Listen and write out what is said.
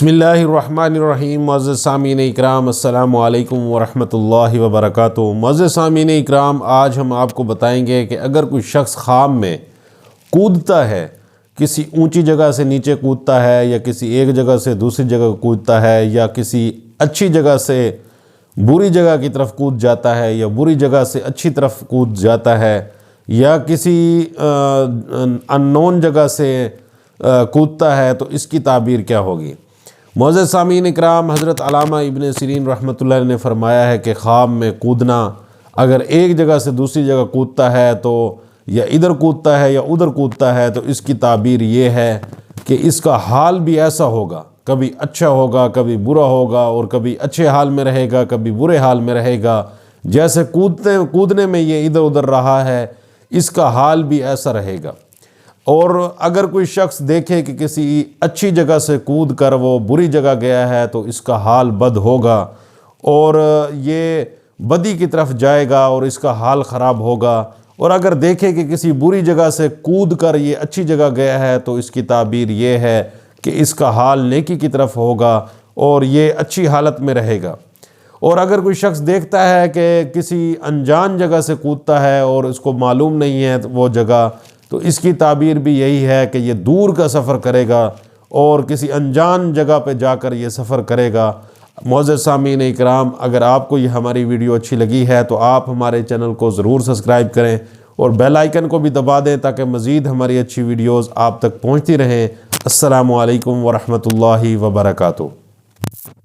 بسم اللہ الرحمن الرحیم۔ معزز سامعین اکرام، السلام علیکم ورحمۃ اللہ وبرکاتہ۔ معزز سامعین اکرام، آج ہم آپ کو بتائیں گے کہ اگر کوئی شخص خواب میں کودتا ہے، کسی اونچی جگہ سے نیچے کودتا ہے، یا کسی ایک جگہ سے دوسری جگہ کودتا ہے، یا کسی اچھی جگہ سے بری جگہ کی طرف کود جاتا ہے، یا بری جگہ سے اچھی طرف کود جاتا ہے، یا کسی ان نون جگہ سے کودتا ہے، تو اس کی تعبیر کیا ہوگی؟ معزز سامعین اکرام، حضرت علامہ ابن سیرین رحمۃ اللہ علیہ نے فرمایا ہے کہ خواب میں کودنا، اگر ایک جگہ سے دوسری جگہ کودتا ہے تو یا ادھر کودتا ہے یا ادھر کودتا ہے، تو اس کی تعبیر یہ ہے کہ اس کا حال بھی ایسا ہوگا، کبھی اچھا ہوگا، کبھی برا ہوگا، اور کبھی اچھے حال میں رہے گا، کبھی برے حال میں رہے گا۔ جیسے کودنے میں یہ ادھر ادھر رہا ہے، اس کا حال بھی ایسا رہے گا۔ اور اگر کوئی شخص دیکھے کہ کسی اچھی جگہ سے کود کر وہ بری جگہ گیا ہے، تو اس کا حال بد ہوگا، اور یہ بدی کی طرف جائے گا اور اس کا حال خراب ہوگا۔ اور اگر دیکھے کہ کسی بری جگہ سے کود کر یہ اچھی جگہ گیا ہے، تو اس کی تعبیر یہ ہے کہ اس کا حال نیکی کی طرف ہوگا اور یہ اچھی حالت میں رہے گا۔ اور اگر کوئی شخص دیکھتا ہے کہ کسی انجان جگہ سے کودتا ہے اور اس کو معلوم نہیں ہے وہ جگہ، تو اس کی تعبیر بھی یہی ہے کہ یہ دور کا سفر کرے گا اور کسی انجان جگہ پہ جا کر یہ سفر کرے گا۔ معزز سامعین اکرام، اگر آپ کو یہ ہماری ویڈیو اچھی لگی ہے تو آپ ہمارے چینل کو ضرور سبسکرائب کریں اور بیل آئیکن کو بھی دبا دیں تاکہ مزید ہماری اچھی ویڈیوز آپ تک پہنچتی رہیں۔ السلام علیکم ورحمۃ اللہ وبرکاتہ۔